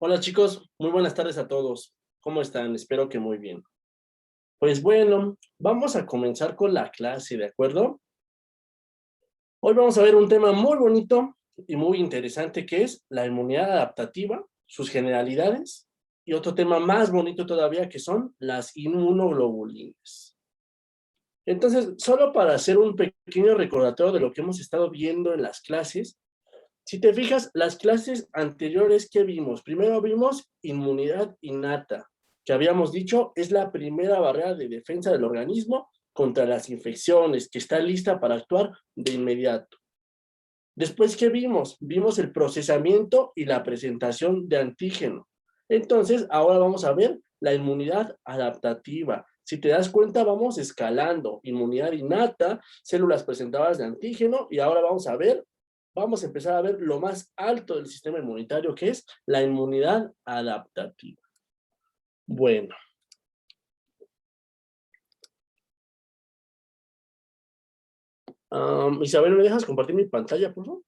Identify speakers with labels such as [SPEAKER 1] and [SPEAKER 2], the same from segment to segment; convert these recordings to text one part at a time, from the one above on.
[SPEAKER 1] Hola chicos, muy buenas tardes a todos. ¿Cómo están? Espero que muy bien. Pues bueno, vamos a comenzar con la clase, ¿de acuerdo? Hoy vamos a ver un tema muy bonito y muy interesante que es la inmunidad adaptativa, sus generalidades y otro tema más bonito todavía que son las inmunoglobulinas. Entonces, solo para hacer un pequeño recordatorio de lo que hemos estado viendo en las clases, si te fijas, las clases anteriores que vimos, primero vimos inmunidad innata, que habíamos dicho es la primera barrera de defensa del organismo contra las infecciones, que está lista para actuar de inmediato. Después, ¿qué vimos? Vimos el procesamiento y la presentación de antígeno. Entonces, ahora vamos a ver la inmunidad adaptativa. Si te das cuenta, vamos escalando. Inmunidad innata, células presentadoras de antígeno, y ahora vamos a empezar a ver lo más alto del sistema inmunitario, que es la inmunidad adaptativa. Bueno. Isabel, ¿me dejas compartir mi pantalla, por favor?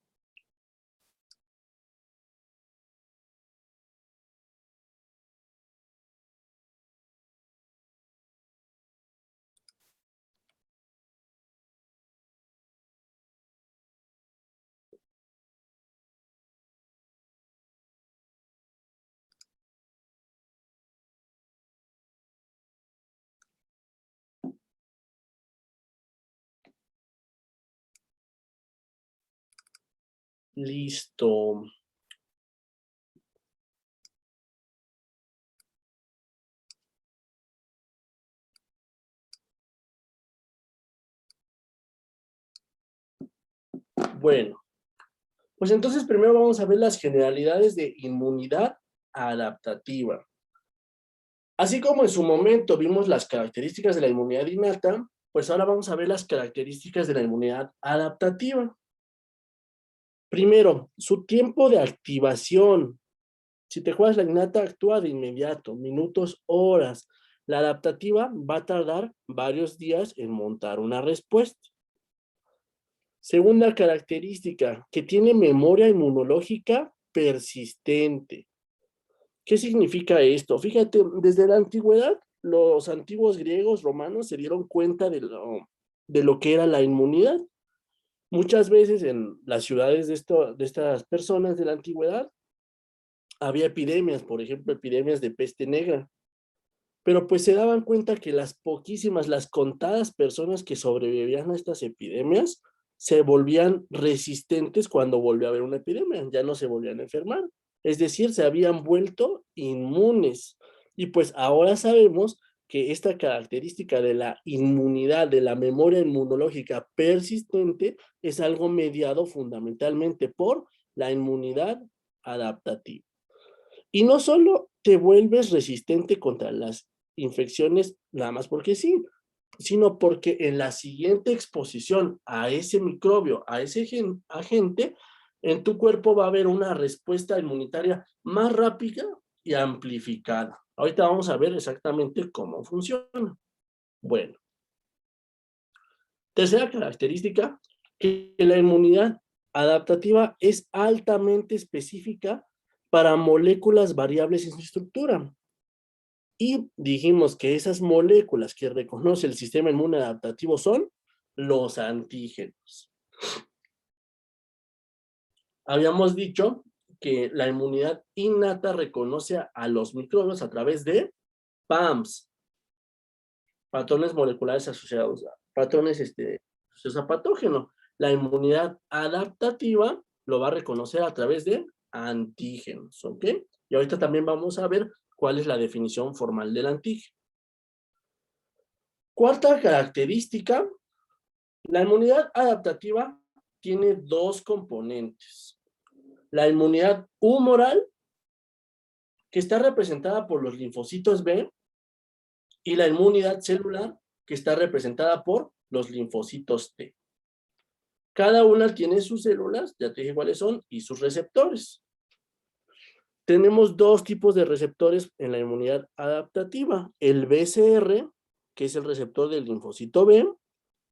[SPEAKER 1] Listo. Bueno, pues entonces primero vamos a ver las generalidades de inmunidad adaptativa. Así como en su momento vimos las características de la inmunidad innata, pues ahora vamos a ver las características de la inmunidad adaptativa. Primero, su tiempo de activación. Si te juegas la innata, actúa de inmediato, minutos, horas. La adaptativa va a tardar varios días en montar una respuesta. Segunda característica, que tiene memoria inmunológica persistente. ¿Qué significa esto? Fíjate, desde la antigüedad, los antiguos griegos romanos se dieron cuenta de lo que era la inmunidad. Muchas veces en las ciudades de estas personas de la antigüedad había epidemias, por ejemplo, epidemias de peste negra. Pero pues se daban cuenta que las contadas personas que sobrevivían a estas epidemias se volvían resistentes cuando volvió a haber una epidemia, ya no se volvían a enfermar. Es decir, se habían vuelto inmunes. Y pues ahora sabemos que esta característica de la inmunidad, de la memoria inmunológica persistente, es algo mediado fundamentalmente por la inmunidad adaptativa. Y no solo te vuelves resistente contra las infecciones nada más porque sí, sino porque en la siguiente exposición a ese microbio, a ese agente, en tu cuerpo va a haber una respuesta inmunitaria más rápida y amplificada. Ahorita vamos a ver exactamente cómo funciona. Bueno, tercera característica, que la inmunidad adaptativa es altamente específica para moléculas variables en su estructura. Y dijimos que esas moléculas que reconoce el sistema inmune adaptativo son los antígenos. Habíamos dicho que la inmunidad innata reconoce a los microbios a través de PAMs, patrones moleculares asociados a patrones asociados a patógeno. La inmunidad adaptativa lo va a reconocer a través de antígenos, ¿ok? Y ahorita también vamos a ver cuál es la definición formal del antígeno. Cuarta característica, la inmunidad adaptativa tiene dos componentes. La inmunidad humoral, que está representada por los linfocitos B, y la inmunidad celular, que está representada por los linfocitos T. Cada una tiene sus células, ya te dije cuáles son, y sus receptores. Tenemos dos tipos de receptores en la inmunidad adaptativa. El BCR, que es el receptor del linfocito B,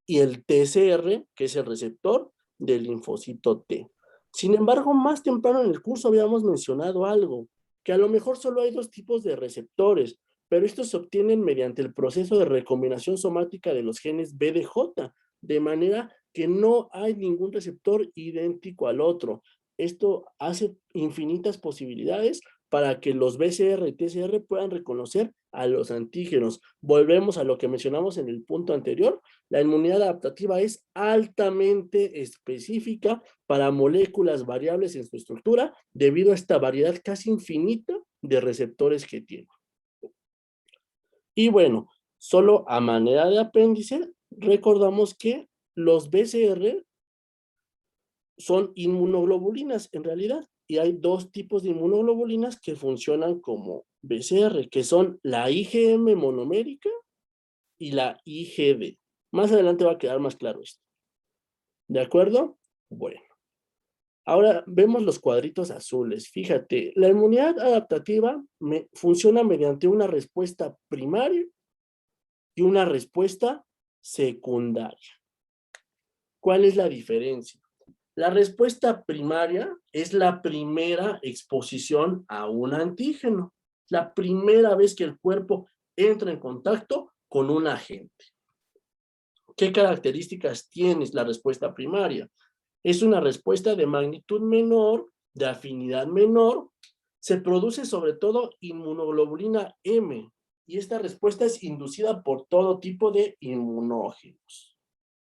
[SPEAKER 1] y el TCR, que es el receptor del linfocito T. Sin embargo, más temprano en el curso habíamos mencionado algo. que a lo mejor solo hay 2 tipos de receptores, pero estos se obtienen mediante el proceso de recombinación somática de los genes BDJ, de manera que no hay ningún receptor idéntico al otro. Esto hace infinitas posibilidades para que los BCR y TCR puedan reconocer a los antígenos. Volvemos a lo que mencionamos en el punto anterior. La inmunidad adaptativa es altamente específica para moléculas variables en su estructura debido a esta variedad casi infinita de receptores que tiene. Y bueno, solo a manera de apéndice, recordamos que los BCR son inmunoglobulinas en realidad, y hay 2 tipos de inmunoglobulinas que funcionan como BCR, que son la IgM monomérica y la IgD. Más adelante va a quedar más claro esto. ¿De acuerdo? Bueno. Ahora vemos los cuadritos azules. Fíjate, la inmunidad adaptativa funciona mediante una respuesta primaria y una respuesta secundaria. ¿Cuál es la diferencia? La respuesta primaria es la primera exposición a un antígeno, la primera vez que el cuerpo entra en contacto con un agente. ¿Qué características tiene la respuesta primaria? Es una respuesta de magnitud menor, de afinidad menor, se produce sobre todo inmunoglobulina M, y esta respuesta es inducida por todo tipo de inmunógenos.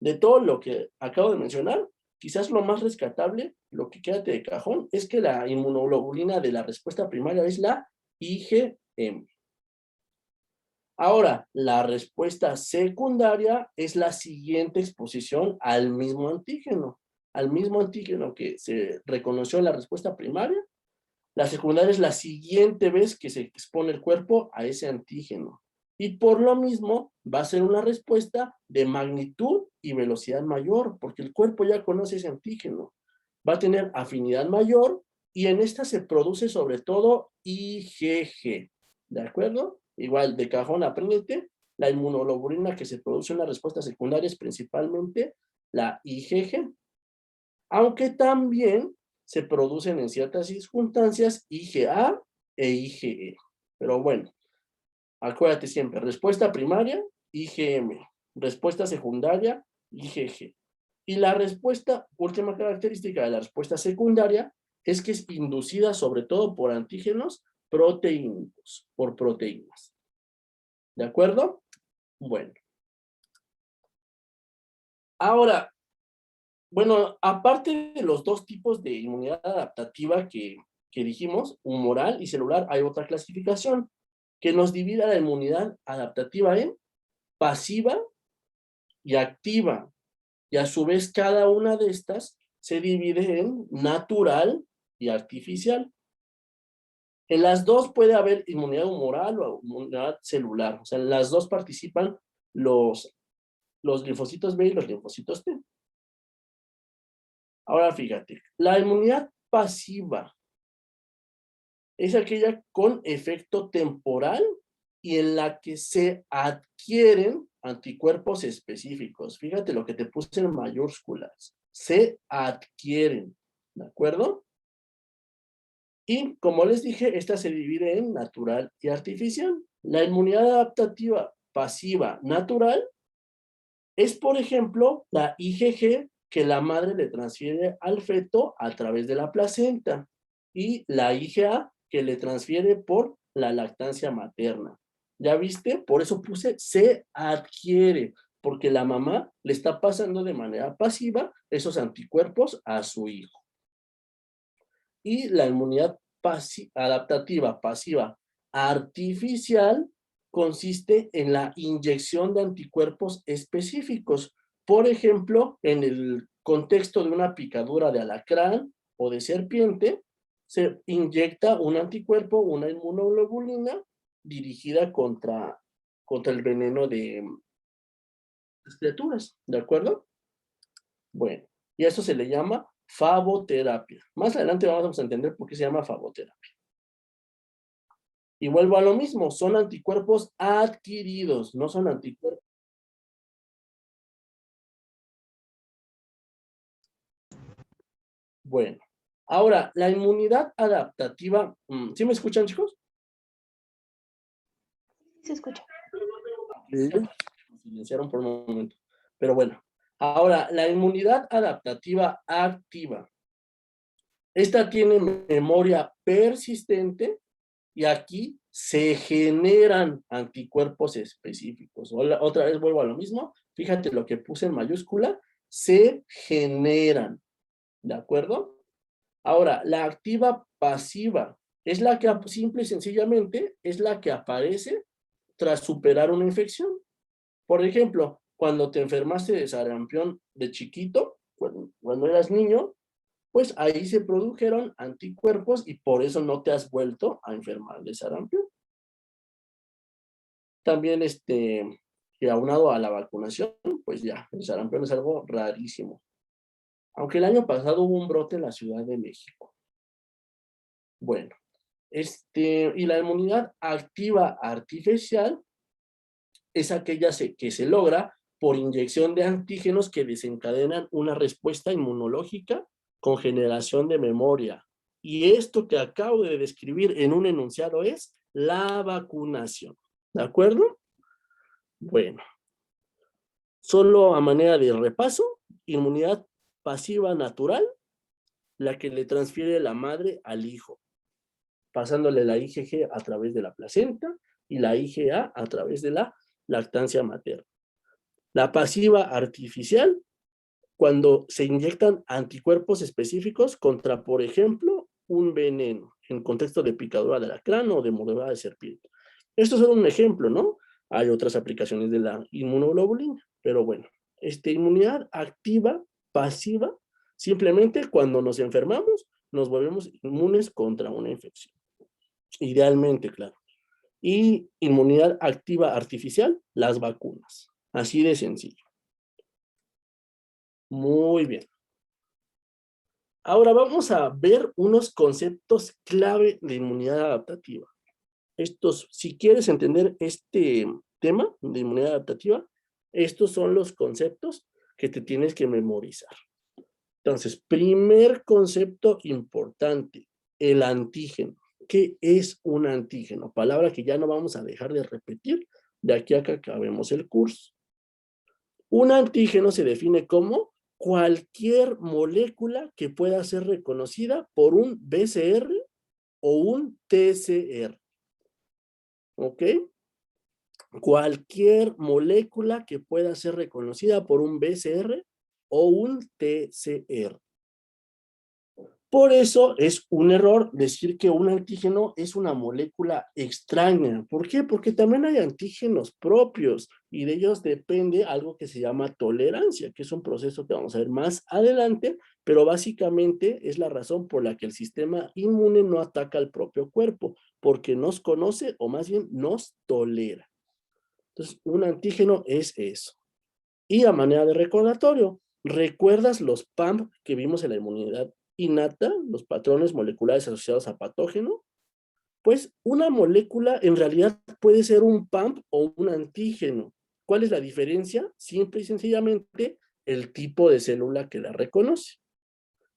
[SPEAKER 1] De todo lo que acabo de mencionar, quizás lo más rescatable, lo que quédate de cajón, es que la inmunoglobulina de la respuesta primaria es la IgM. Ahora, la respuesta secundaria es la siguiente exposición al mismo antígeno que se reconoció en la respuesta primaria. La secundaria es la siguiente vez que se expone el cuerpo a ese antígeno. Y por lo mismo va a ser una respuesta de magnitud y velocidad mayor, porque el cuerpo ya conoce ese antígeno. Va a tener afinidad mayor y en esta se produce sobre todo IgG. ¿De acuerdo? Igual, de cajón, apréndete. La inmunoglobulina que se produce en la respuesta secundaria es principalmente la IgG. Aunque también se producen en ciertas circunstancias IgA e IgE. Pero bueno, acuérdate siempre, respuesta primaria, IgM. Respuesta secundaria, IgG. Y la respuesta, última característica de la respuesta secundaria, es que es inducida sobre todo por antígenos proteínicos, por proteínas. ¿De acuerdo? Bueno. Ahora, bueno, aparte de los 2 tipos de inmunidad adaptativa que dijimos, humoral y celular, hay otra clasificación que nos divide la inmunidad adaptativa en pasiva y activa. Y a su vez cada una de estas se divide en natural y artificial. En las 2 puede haber inmunidad humoral o inmunidad celular. O sea, en las 2 participan los linfocitos B y los linfocitos T. Ahora fíjate, la inmunidad pasiva es aquella con efecto temporal y en la que se adquieren anticuerpos específicos. Fíjate lo que te puse en mayúsculas. Se adquieren, ¿de acuerdo? Y como les dije, esta se divide en natural y artificial. La inmunidad adaptativa pasiva natural es, por ejemplo, la IgG que la madre le transfiere al feto a través de la placenta y la IgA que le transfiere por la lactancia materna. ¿Ya viste? Por eso puse se adquiere, porque la mamá le está pasando de manera pasiva esos anticuerpos a su hijo. Y la inmunidad adaptativa pasiva artificial consiste en la inyección de anticuerpos específicos. Por ejemplo, en el contexto de una picadura de alacrán o de serpiente, se inyecta un anticuerpo, una inmunoglobulina dirigida contra el veneno de las criaturas, ¿de acuerdo? Bueno, y a eso se le llama fagoterapia. Más adelante vamos a entender por qué se llama fagoterapia. Y vuelvo a lo mismo, son anticuerpos adquiridos, no son anticuerpos. Bueno, Ahora, la inmunidad adaptativa, ¿sí me escuchan, chicos?
[SPEAKER 2] Se escucha.
[SPEAKER 1] Me silenciaron por un momento. Pero bueno, ahora, la inmunidad adaptativa activa. Esta tiene memoria persistente y aquí se generan anticuerpos específicos. Otra vez vuelvo a lo mismo. Fíjate lo que puse en mayúscula. Se generan. ¿De acuerdo? Ahora, la activa pasiva es la que simple y sencillamente es la que aparece tras superar una infección. Por ejemplo, cuando te enfermaste de sarampión de chiquito, cuando eras niño, pues ahí se produjeron anticuerpos y por eso no te has vuelto a enfermar de sarampión. También, que aunado a la vacunación, pues ya, el sarampión es algo rarísimo. Aunque el año pasado hubo un brote en la Ciudad de México. Bueno, y la inmunidad activa artificial es aquella que se logra por inyección de antígenos que desencadenan una respuesta inmunológica con generación de memoria. Y esto que acabo de describir en un enunciado es la vacunación. ¿De acuerdo? Bueno, solo a manera de repaso, inmunidad pasiva natural, la que le transfiere la madre al hijo, pasándole la IgG a través de la placenta y la IgA a través de la lactancia materna. La pasiva artificial, cuando se inyectan anticuerpos específicos contra, por ejemplo, un veneno, en contexto de picadura de alacrán o de mordedura de serpiente. Esto es solo un ejemplo, ¿no? Hay otras aplicaciones de la inmunoglobulina, pero bueno, inmunidad activa, pasiva, simplemente cuando nos enfermamos, nos volvemos inmunes contra una infección. Idealmente, claro. Y inmunidad activa artificial, las vacunas. Así de sencillo. Muy bien. Ahora vamos a ver unos conceptos clave de inmunidad adaptativa. Estos, si quieres entender este tema de inmunidad adaptativa, estos son los conceptos que te tienes que memorizar. Entonces, primer concepto importante, el antígeno. ¿Qué es un antígeno? Palabra que ya no vamos a dejar de repetir de aquí a que acabemos el curso. Un antígeno se define como cualquier molécula que pueda ser reconocida por un BCR o un TCR. ¿Ok? Cualquier molécula que pueda ser reconocida por un BCR o un TCR. Por eso es un error decir que un antígeno es una molécula extraña. ¿Por qué? Porque también hay antígenos propios y de ellos depende algo que se llama tolerancia, que es un proceso que vamos a ver más adelante, pero básicamente es la razón por la que el sistema inmune no ataca al propio cuerpo, porque nos conoce o más bien nos tolera. Entonces, un antígeno es eso. Y a manera de recordatorio, ¿recuerdas los PAMP que vimos en la inmunidad innata, los patrones moleculares asociados a patógeno? Pues una molécula en realidad puede ser un PAMP o un antígeno. ¿Cuál es la diferencia? Simple y sencillamente el tipo de célula que la reconoce.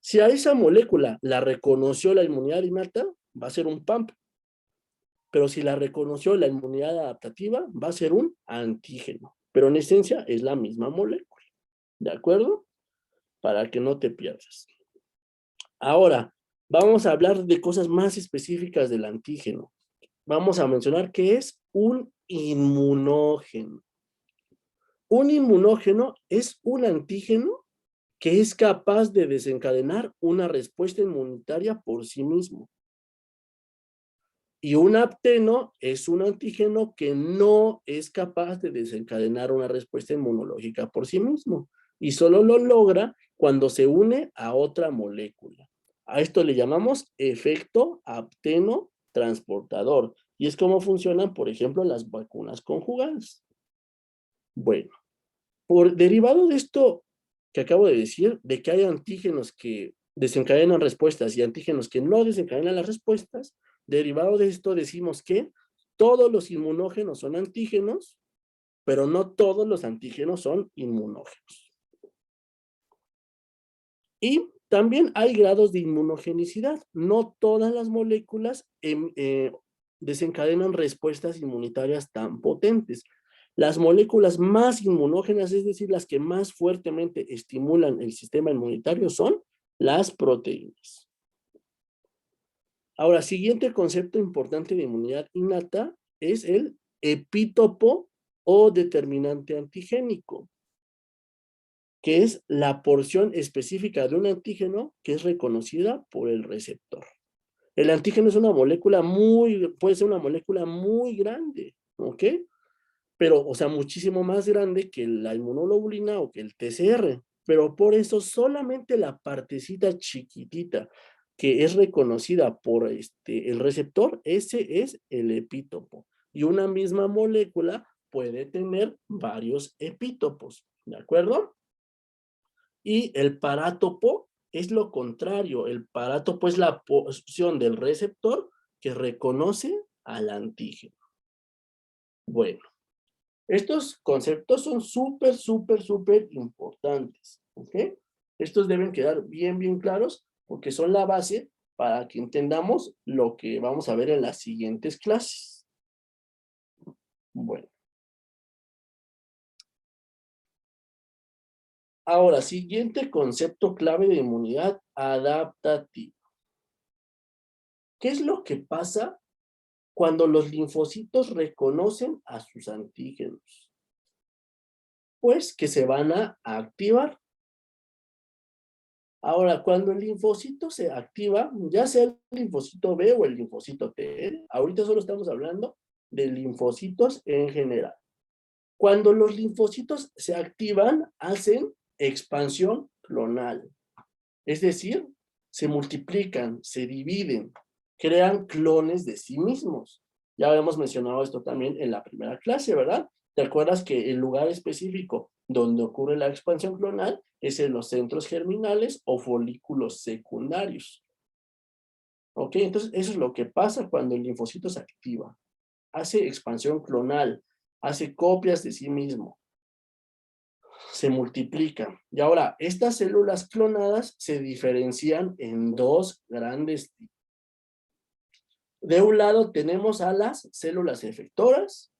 [SPEAKER 1] Si a esa molécula la reconoció la inmunidad innata, va a ser un PAMP. Pero si la reconoció la inmunidad adaptativa, va a ser un antígeno. Pero en esencia es la misma molécula. ¿De acuerdo? Para que no te pierdas. Ahora, vamos a hablar de cosas más específicas del antígeno. Vamos a mencionar que es un inmunógeno. Un inmunógeno es un antígeno que es capaz de desencadenar una respuesta inmunitaria por sí mismo. Y un apteno es un antígeno que no es capaz de desencadenar una respuesta inmunológica por sí mismo. Y solo lo logra cuando se une a otra molécula. A esto le llamamos efecto apteno transportador. Y es como funcionan, por ejemplo, las vacunas conjugadas. Bueno, por derivado de esto que acabo de decir, de que hay antígenos que desencadenan respuestas y antígenos que no desencadenan las respuestas, derivado de esto decimos que todos los inmunógenos son antígenos, pero no todos los antígenos son inmunógenos. Y También hay grados de inmunogenicidad. No todas las moléculas desencadenan respuestas inmunitarias tan potentes. Las moléculas más inmunógenas, es decir, las que más fuertemente estimulan el sistema inmunitario, son las proteínas. Ahora, siguiente concepto importante de inmunidad innata es el epítopo o determinante antigénico, que es la porción específica de un antígeno que es reconocida por el receptor. El antígeno es una molécula puede ser una molécula muy grande, ¿ok? Pero, o sea, muchísimo más grande que la inmunoglobulina o que el TCR, pero por eso solamente la partecita chiquitita que es reconocida por el receptor, ese es el epítopo. Y una misma molécula puede tener varios epítopos, ¿de acuerdo? Y el parátopo es lo contrario. El parátopo es la porción del receptor que reconoce al antígeno. Bueno, estos conceptos son súper importantes, ¿ok? Estos deben quedar bien claros porque son la base para que entendamos lo que vamos a ver en las siguientes clases. Bueno. Ahora, siguiente concepto clave de inmunidad adaptativa. ¿Qué es lo que pasa cuando los linfocitos reconocen a sus antígenos? Pues que se van a activar. Ahora, cuando el linfocito se activa, ya sea el linfocito B o el linfocito T, ahorita solo estamos hablando de linfocitos en general. Cuando los linfocitos se activan, hacen expansión clonal. Es decir, se multiplican, se dividen, crean clones de sí mismos. Ya habíamos mencionado esto también en la primera clase, ¿verdad? ¿Te acuerdas que el lugar específico donde ocurre la expansión clonal es en los centros germinales o folículos secundarios? ¿Ok? Entonces, eso es lo que pasa cuando el linfocito se activa. Hace expansión clonal, hace copias de sí mismo, se multiplican. Y ahora, estas células clonadas se diferencian en dos grandes tipos. De un lado tenemos a las células efectoras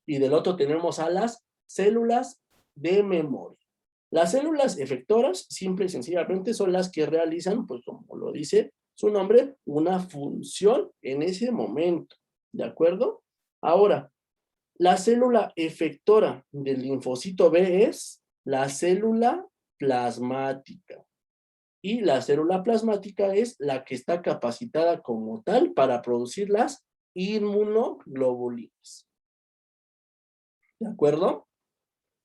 [SPEAKER 1] y del otro tenemos a las células de memoria. Las células efectoras, simple y sencillamente, son las que realizan, pues como lo dice su nombre, una función en ese momento, ¿de acuerdo? Ahora, la célula efectora del linfocito B es la célula plasmática. Y la célula plasmática es la que está capacitada como tal para producir las inmunoglobulinas. ¿De acuerdo?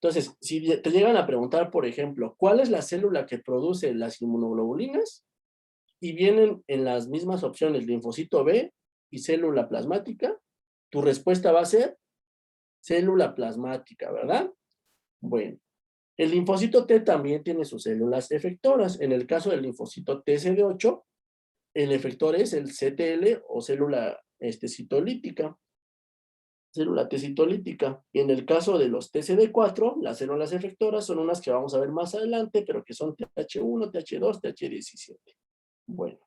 [SPEAKER 1] Entonces, si te llegan a preguntar, por ejemplo, ¿cuál es la célula que produce las inmunoglobulinas? Y vienen en las mismas opciones linfocito B y célula plasmática, tu respuesta va a ser célula plasmática, ¿verdad? Bueno, el linfocito T también tiene sus células efectoras. En el caso del linfocito TCD8, el efector es el CTL o célula citolítica. Célula T citolítica. Y en el caso de los TCD4, las células efectoras son unas que vamos a ver más adelante, pero que son TH1, TH2, TH17. Bueno.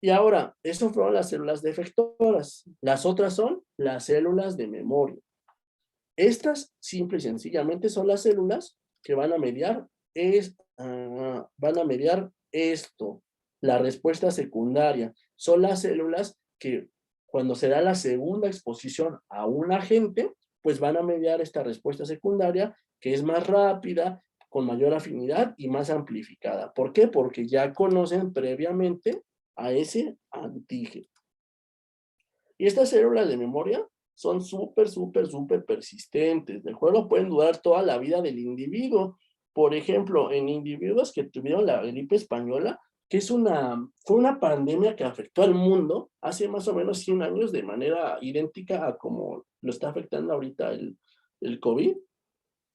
[SPEAKER 1] Y ahora, esas fueron las células efectoras. Las otras son las células de memoria. Estas, simple y sencillamente, son las células que van a mediar, esto, la respuesta secundaria. Son las células que cuando se da la segunda exposición a un agente, pues van a mediar esta respuesta secundaria, que es más rápida, con mayor afinidad y más amplificada. ¿Por qué? Porque ya conocen previamente a ese antígeno. Y estas células de memoria son súper persistentes, ¿de acuerdo? Pueden durar toda la vida del individuo. Por ejemplo, en individuos que tuvieron la gripe española, que fue una pandemia que afectó al mundo hace más o menos 100 años de manera idéntica a como lo está afectando ahorita el COVID.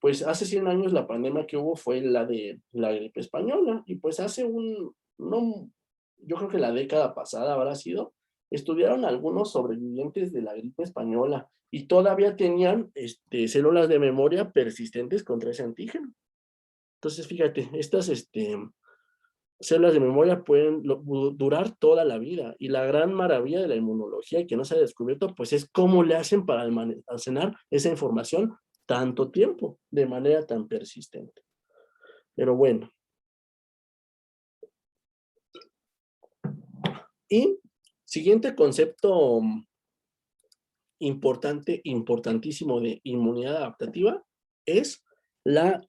[SPEAKER 1] Pues hace 100 años la pandemia que hubo fue la de la gripe española y pues no, yo creo que la década pasada habrá sido, estudiaron algunos sobrevivientes de la gripe española y todavía tenían células de memoria persistentes contra ese antígeno. Entonces, fíjate, células de memoria pueden durar toda la vida, y la gran maravilla de la inmunología que no se ha descubierto, pues es cómo le hacen para almacenar esa información tanto tiempo, de manera tan persistente. Pero bueno. Y siguiente concepto importante, importantísimo de inmunidad adaptativa es la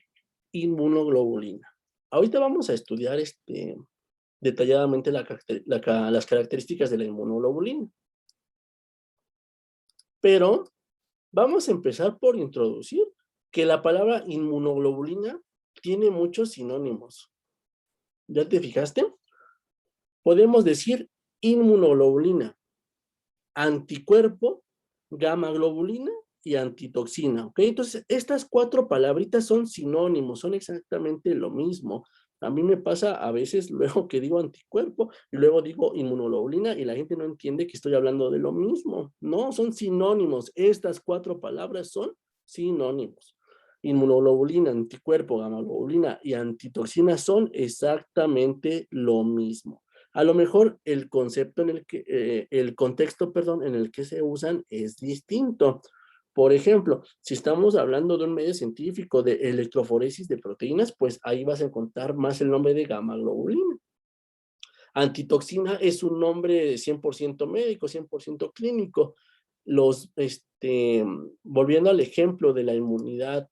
[SPEAKER 1] inmunoglobulina. Ahorita vamos a estudiar detalladamente las características de la inmunoglobulina. Pero vamos a empezar por introducir que la palabra inmunoglobulina tiene muchos sinónimos. ¿Ya te fijaste? Podemos decir inmunoglobulina, anticuerpo, gamma globulina y antitoxina, ¿ok? Entonces, estas 4 palabritas son sinónimos, son exactamente lo mismo. A mí me pasa a veces luego que digo anticuerpo y luego digo inmunoglobulina y la gente no entiende que estoy hablando de lo mismo. No, son sinónimos. Estas 4 palabras son sinónimos. Inmunoglobulina, anticuerpo, gamma globulina y antitoxina son exactamente lo mismo. A lo mejor el concepto en el que, el contexto, perdón, en el que se usan es distinto. Por ejemplo, si estamos hablando de un medio científico de electroforesis de proteínas, pues ahí vas a encontrar más el nombre de gamma globulina. Antitoxina es un nombre 100% médico, 100% clínico. Volviendo al ejemplo de la inmunidad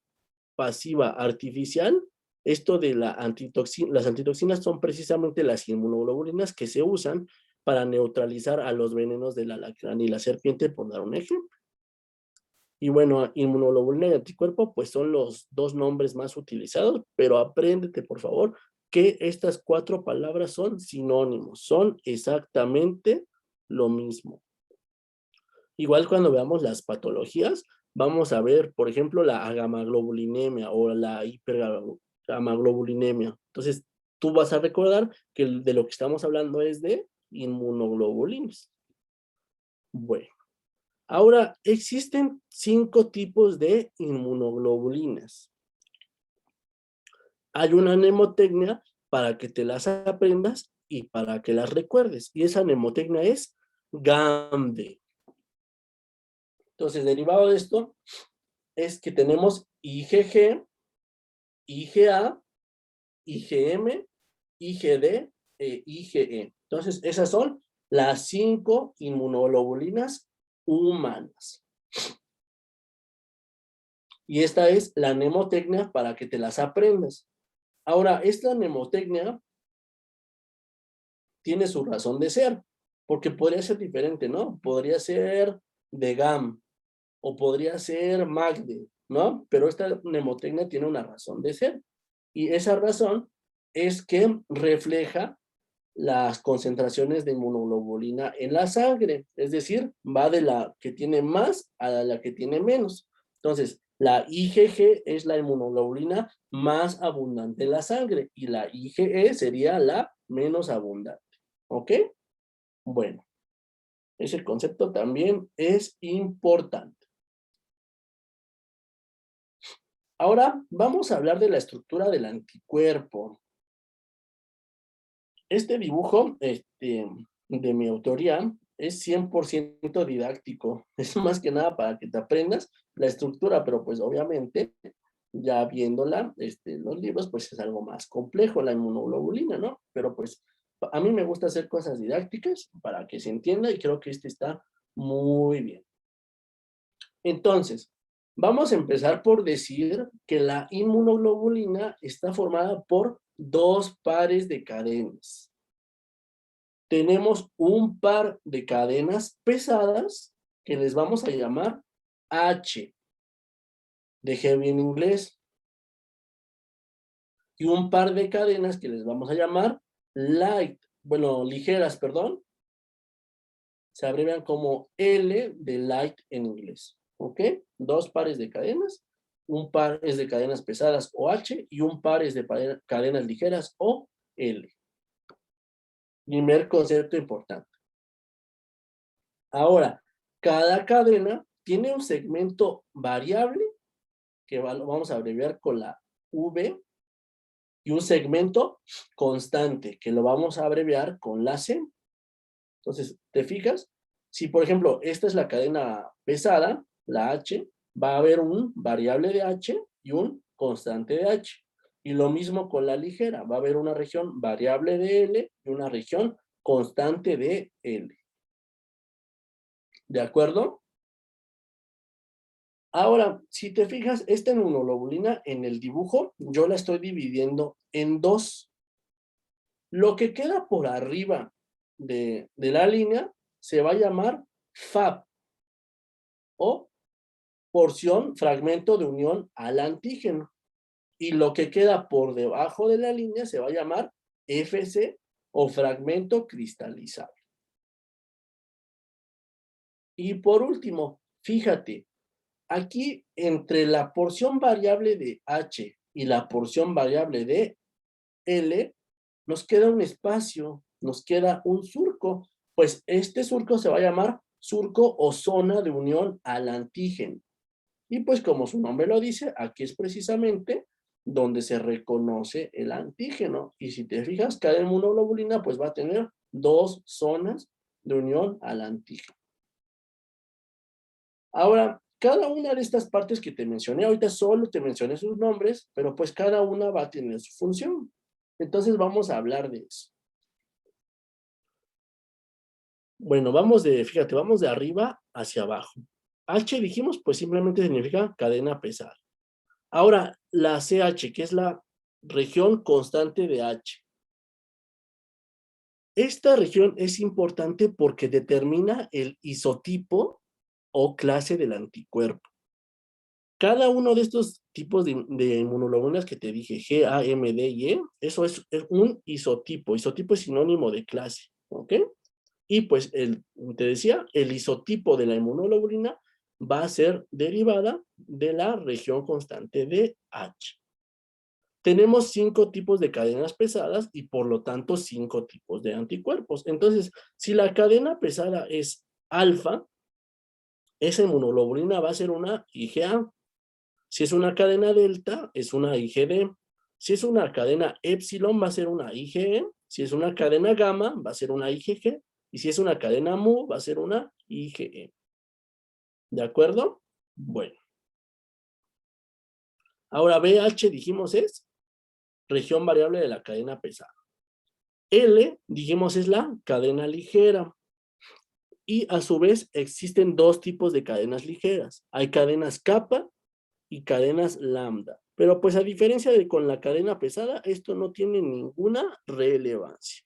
[SPEAKER 1] pasiva artificial, esto de las antitoxinas son precisamente las inmunoglobulinas que se usan para neutralizar a los venenos del alacrán y la serpiente, por dar un ejemplo. Y bueno, inmunoglobulina y anticuerpo, pues son los 2 nombres más utilizados, pero apréndete, por favor, que estas 4 palabras son sinónimos, son exactamente lo mismo. Igual cuando veamos las patologías, vamos a ver, por ejemplo, la agamaglobulinemia o la hipergamaglobulinemia. Entonces, tú vas a recordar que de lo que estamos hablando es de inmunoglobulinas. Bueno, ahora existen 5 tipos de inmunoglobulinas. Hay una mnemotecnia para que te las aprendas y para que las recuerdes. Y esa mnemotecnia es GAMDE. Entonces, derivado de esto, es que tenemos IgG, IgA, IgM, IgD e IgE. Entonces, esas son las 5 inmunoglobulinas humanas. Y esta es la mnemotecnia para que te las aprendas. Ahora, esta mnemotecnia tiene su razón de ser, porque podría ser diferente, ¿no? Podría ser de GAM, o podría ser MAGDE, ¿no? Pero esta mnemotecnia tiene una razón de ser. Y esa razón es que refleja las concentraciones de inmunoglobulina en la sangre, es decir, va de la que tiene más a la que tiene menos. Entonces, la IgG es la inmunoglobulina más abundante en la sangre y la IgE sería la menos abundante. ¿Ok? Bueno, ese concepto también es importante. Ahora vamos a hablar de la estructura del anticuerpo. Este dibujo de mi autoría es 100% didáctico. Es más que nada para que te aprendas la estructura, pero pues obviamente ya viéndola, los libros, pues es algo más complejo, la inmunoglobulina, ¿no? Pero pues a mí me gusta hacer cosas didácticas para que se entienda y creo que está muy bien. Entonces, vamos a empezar por decir que la inmunoglobulina está formada por 2 pares de cadenas. Tenemos un par de cadenas pesadas que les vamos a llamar H, de heavy en inglés, y un par de cadenas que les vamos a llamar light, bueno, ligeras, perdón, se abrevian como L de light en inglés, ¿ok? 2 pares de cadenas, un par es de cadenas pesadas o H y un par es de cadenas ligeras o L. Primer concepto importante. Ahora, cada cadena tiene un segmento variable que lo vamos a abreviar con la V y un segmento constante, que lo vamos a abreviar con la C. Entonces, ¿te fijas? Si, por ejemplo, esta es la cadena pesada, la H, va a haber un variable de H y un constante de H. Y lo mismo con la ligera, va a haber una región variable de L y una región constante de L. ¿De acuerdo? Ahora, si te fijas, esta inmunoglobulina en el dibujo, yo la estoy dividiendo en dos. Lo que queda por arriba de la línea se va a llamar FAB o porción, fragmento de unión al antígeno. Y lo que queda por debajo de la línea se va a llamar FC o fragmento cristalizable. Y por último, fíjate, aquí entre la porción variable de H y la porción variable de L, nos queda un espacio, nos queda un surco, pues este surco se va a llamar surco o zona de unión al antígeno. Y pues como su nombre lo dice, aquí es precisamente donde se reconoce el antígeno. Y si te fijas, cada inmunoglobulina pues va a tener dos zonas de unión al antígeno. Ahora, cada una de estas partes que te mencioné, ahorita solo te mencioné sus nombres, pero pues cada una va a tener su función. Entonces vamos a hablar de eso. Bueno, fíjate, vamos de arriba hacia abajo. H dijimos, pues simplemente significa cadena pesada. Ahora, la CH, que es la región constante de H. Esta región es importante porque determina el isotipo o clase del anticuerpo. Cada uno de estos tipos de inmunoglobulinas que te dije, G, A, M, D y E, eso es un isotipo. Isotipo es sinónimo de clase, ¿ok? Y pues, te decía, el isotipo de la inmunoglobulina va a ser derivada de la región constante de H. Tenemos 5 tipos de cadenas pesadas y por lo tanto 5 tipos de anticuerpos. Entonces, si la cadena pesada es alfa, esa inmunoglobulina va a ser una IgA. Si es una cadena delta, es una IgD. Si es una cadena epsilon, va a ser una IgE. Si es una cadena gamma, va a ser una IgG. Y si es una cadena mu, va a ser una IgE. ¿De acuerdo? Bueno. Ahora, BH dijimos es región variable de la cadena pesada. L, dijimos, es la cadena ligera. Y a su vez existen dos tipos de cadenas ligeras. Hay cadenas kappa y cadenas lambda. Pero pues a diferencia de con la cadena pesada, esto no tiene ninguna relevancia.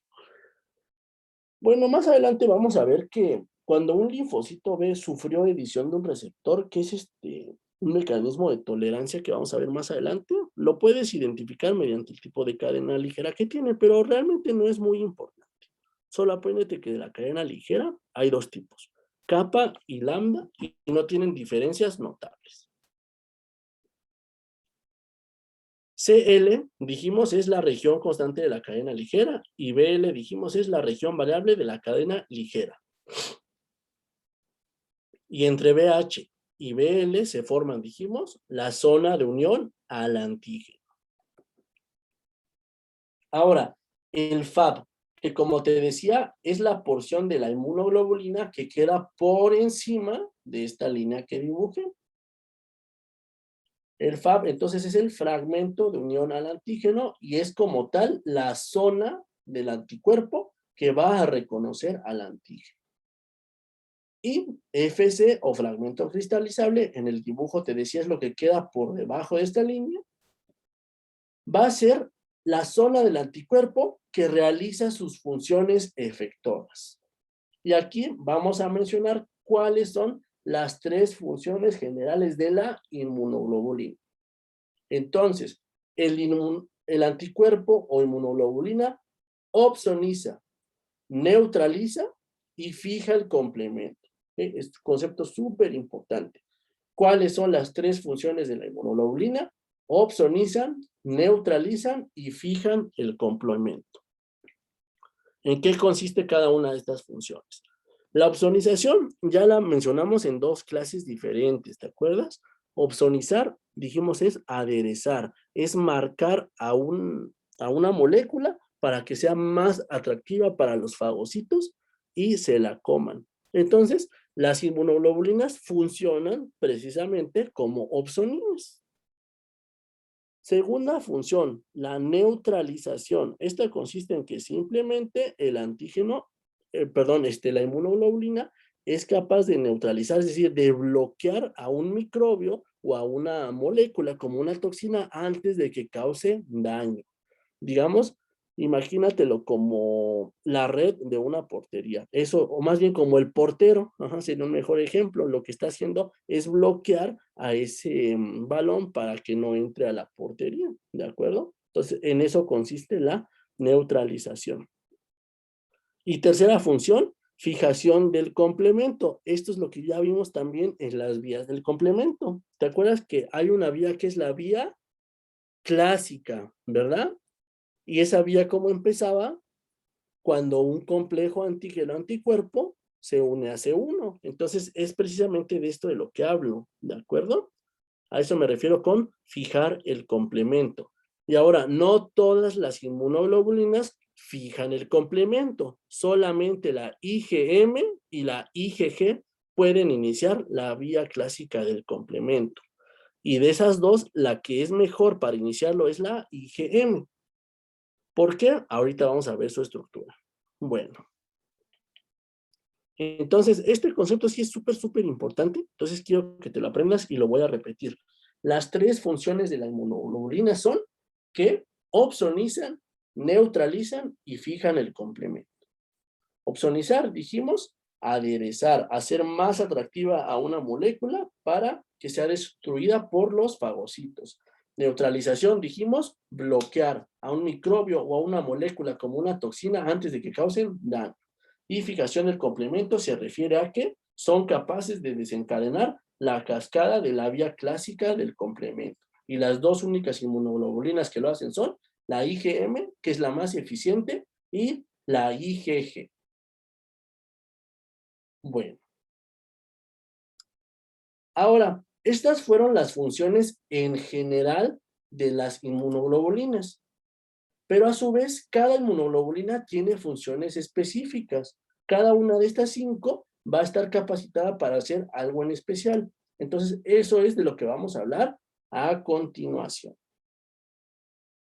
[SPEAKER 1] Bueno, más adelante vamos a ver que cuando un linfocito B sufrió edición de un receptor, que es un mecanismo de tolerancia que vamos a ver más adelante, lo puedes identificar mediante el tipo de cadena ligera que tiene, pero realmente no es muy importante. Solo apréndete que de la cadena ligera hay dos tipos, kappa y lambda, y no tienen diferencias notables. CL, dijimos, es la región constante de la cadena ligera, y BL, dijimos, es la región variable de la cadena ligera. Y entre BH y BL se forman, dijimos, la zona de unión al antígeno. Ahora, el FAB, que como te decía, es la porción de la inmunoglobulina que queda por encima de esta línea que dibujé. El FAB, entonces, es el fragmento de unión al antígeno y es como tal la zona del anticuerpo que va a reconocer al antígeno. Y FC o fragmento cristalizable, en el dibujo te decía es lo que queda por debajo de esta línea, va a ser la zona del anticuerpo que realiza sus funciones efectoras. Y aquí vamos a mencionar cuáles son las 3 funciones generales de la inmunoglobulina. Entonces, el anticuerpo o inmunoglobulina opsoniza, neutraliza y fija el complemento. Es un concepto súper importante. ¿Cuáles son las 3 funciones de la inmunoglobulina? Opsonizan, neutralizan y fijan el complemento. ¿En qué consiste cada una de estas funciones? La opsonización ya la mencionamos en 2 clases diferentes, ¿te acuerdas? Opsonizar, dijimos, es aderezar, es marcar a un a una molécula para que sea más atractiva para los fagocitos y se la coman. Entonces, las inmunoglobulinas funcionan precisamente como opsoninas. Segunda función, la neutralización. Esta consiste en que simplemente el antígeno, la inmunoglobulina es capaz de neutralizar, es decir, de bloquear a un microbio o a una molécula como una toxina antes de que cause daño. Digamos, imagínatelo como la red de una portería. Eso, o más bien como el portero, ajá, sería un mejor ejemplo. Lo que está haciendo es bloquear a ese balón para que no entre a la portería, ¿de acuerdo? Entonces, en eso consiste la neutralización. Y tercera función, fijación del complemento. Esto es lo que ya vimos también en las vías del complemento. ¿Te acuerdas que hay una vía que es la vía clásica, verdad? Y esa vía, ¿cómo empezaba? Cuando un complejo antígeno-anticuerpo se une a C1. Entonces, es precisamente de esto de lo que hablo, ¿de acuerdo? A eso me refiero con fijar el complemento. Y ahora, no todas las inmunoglobulinas fijan el complemento. Solamente la IgM y la IgG pueden iniciar la vía clásica del complemento. Y de esas dos, la que es mejor para iniciarlo es la IgM. ¿Por qué? Ahorita vamos a ver su estructura. Bueno, entonces este concepto sí es súper importante, entonces quiero que te lo aprendas y lo voy a repetir. Las tres funciones de la inmunoglobulina son que opsonizan, neutralizan y fijan el complemento. Opsonizar, dijimos, aderezar, hacer más atractiva a una molécula para que sea destruida por los fagocitos. Neutralización, dijimos, bloquear a un microbio o a una molécula como una toxina antes de que causen daño. Y fijación del complemento se refiere a que son capaces de desencadenar la cascada de la vía clásica del complemento. Y las dos únicas inmunoglobulinas que lo hacen son la IgM, que es la más eficiente, y la IgG. Bueno, ahora, estas fueron las funciones en general de las inmunoglobulinas, pero a su vez, cada inmunoglobulina tiene funciones específicas. Cada una de estas 5 va a estar capacitada para hacer algo en especial. Entonces, eso es de lo que vamos a hablar a continuación.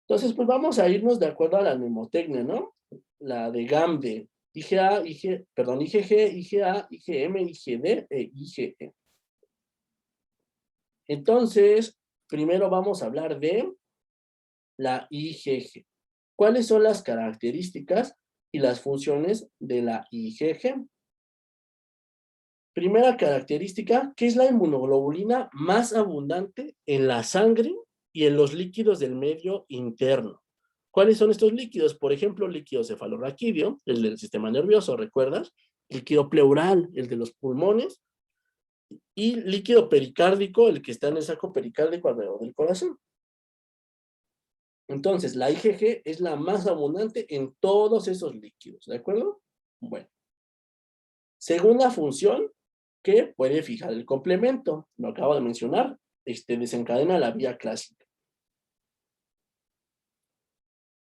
[SPEAKER 1] Entonces, pues vamos a irnos de acuerdo a la mnemotecnia, ¿no? La de Gamde, IgA, IgG, IgA, IgM, IgD e IgE. Entonces, primero vamos a hablar de la IgG. ¿Cuáles son las características y las funciones de la IgG? Primera característica, que es la inmunoglobulina más abundante en la sangre y en los líquidos del medio interno. ¿Cuáles son estos líquidos? Por ejemplo, líquido cefalorraquídeo, el del sistema nervioso, ¿recuerdas? Líquido pleural, el de los pulmones, y líquido pericárdico, el que está en el saco pericárdico alrededor del corazón. Entonces, la IgG es la más abundante en todos esos líquidos, ¿de acuerdo? Bueno. Segunda función, que puede fijar el complemento. Lo acabo de mencionar, desencadena la vía clásica.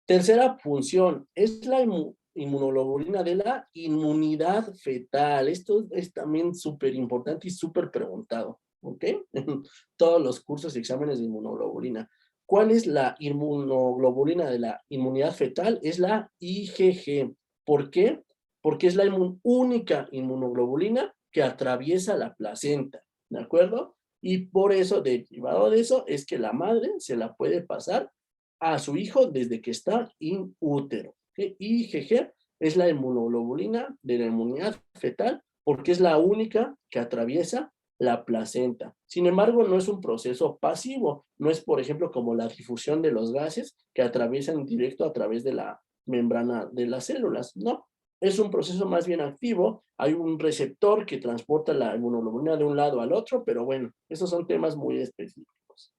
[SPEAKER 1] Tercera función, es la inmunoglobulina de la inmunidad fetal. Esto es también súper importante y súper preguntado, ¿ok? En todos los cursos y exámenes de inmunoglobulina. ¿Cuál es la inmunoglobulina de la inmunidad fetal? Es la IgG. ¿Por qué? Porque es la única inmunoglobulina que atraviesa la placenta, ¿de acuerdo? Y por eso, derivado de eso, es que la madre se la puede pasar a su hijo desde que está in útero. ¿Sí? IgG es la inmunoglobulina de la inmunidad fetal porque es la única que atraviesa la placenta. Sin embargo, no es un proceso pasivo, no es, por ejemplo, como la difusión de los gases que atraviesan directo a través de la membrana de las células, no. Es un proceso más bien activo, hay un receptor que transporta la inmunoglobulina de un lado al otro, pero bueno, esos son temas muy específicos.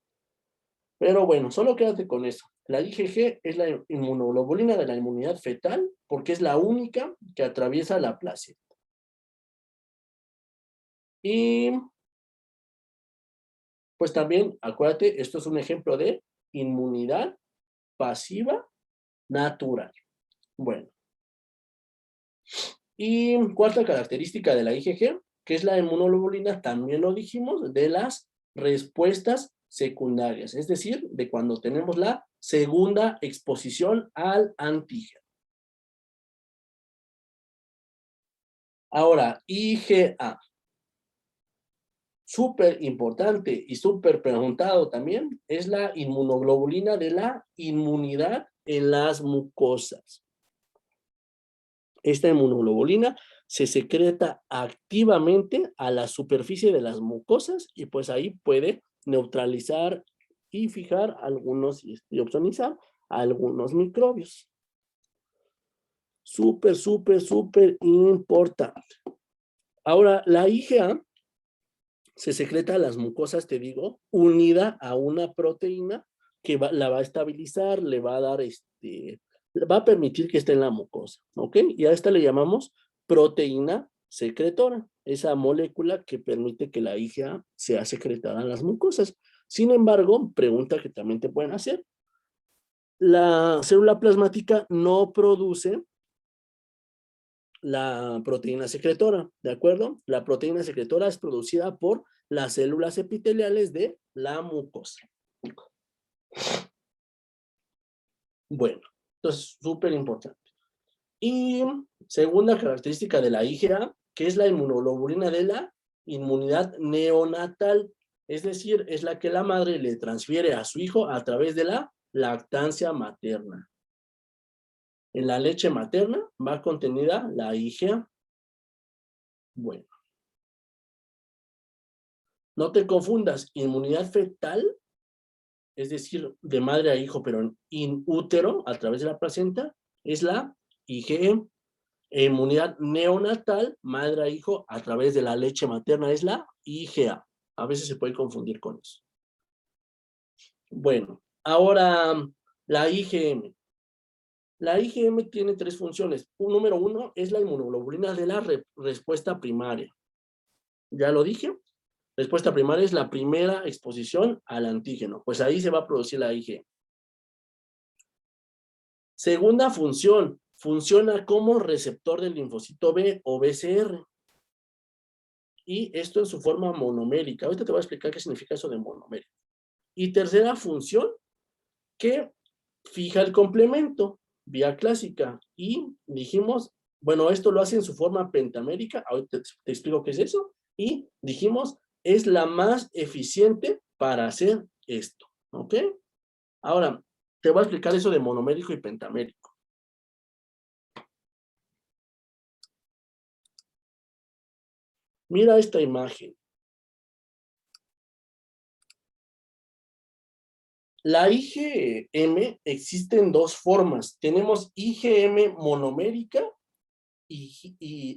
[SPEAKER 1] Pero bueno, solo quédate con eso. La IgG es la inmunoglobulina de la inmunidad fetal porque es la única que atraviesa la placenta. Y pues también, acuérdate, esto es un ejemplo de inmunidad pasiva natural. Bueno. Y cuarta característica de la IgG, que es la inmunoglobulina, también lo dijimos, de las respuestas secundarias, es decir, de cuando tenemos la segunda exposición al antígeno. Ahora, IgA. Súper importante y súper preguntado también, es la inmunoglobulina de la inmunidad en las mucosas. Esta inmunoglobulina se secreta activamente a la superficie de las mucosas y pues ahí puede neutralizar y fijar algunos y opsonizar algunos microbios. Súper, súper, súper importante. Ahora, la IgA se secreta a las mucosas, te digo, unida a una proteína que la va a estabilizar, le va a dar va a permitir que esté en la mucosa, ¿ok? Y a esta le llamamos proteína secretora, esa molécula que permite que la IgA sea secretada en las mucosas. Sin embargo, pregunta que también te pueden hacer, la célula plasmática no produce la proteína secretora, ¿de acuerdo? La proteína secretora es producida por las células epiteliales de la mucosa. Bueno, entonces, súper importante. Y segunda característica de la IgA, que es la inmunoglobulina de la inmunidad neonatal, es decir, es la que la madre le transfiere a su hijo a través de la lactancia materna. En la leche materna va contenida la IgA. Bueno. No te confundas, inmunidad fetal, es decir, de madre a hijo, pero in útero, a través de la placenta, es la IgE. Inmunidad neonatal, madre a hijo, a través de la leche materna, es la IgA. A veces se puede confundir con eso. Bueno, ahora la IgM. La IgM tiene tres funciones. Número uno es la inmunoglobulina de la respuesta primaria. Ya lo dije. Respuesta primaria es la primera exposición al antígeno. Pues ahí se va a producir la IgM. Segunda función, funciona como receptor del linfocito B o BCR. Y esto en su forma monomérica. Ahorita te voy a explicar qué significa eso de monomérica. Y tercera función, que fija el complemento, vía clásica. Y dijimos, bueno, esto lo hace en su forma pentamérica. Ahorita te explico qué es eso. Y dijimos, es la más eficiente para hacer esto. ¿Ok? Ahora, te voy a explicar eso de monomérico y pentamérico. Mira esta imagen. La IgM existe en dos formas. Tenemos IgM monomérica e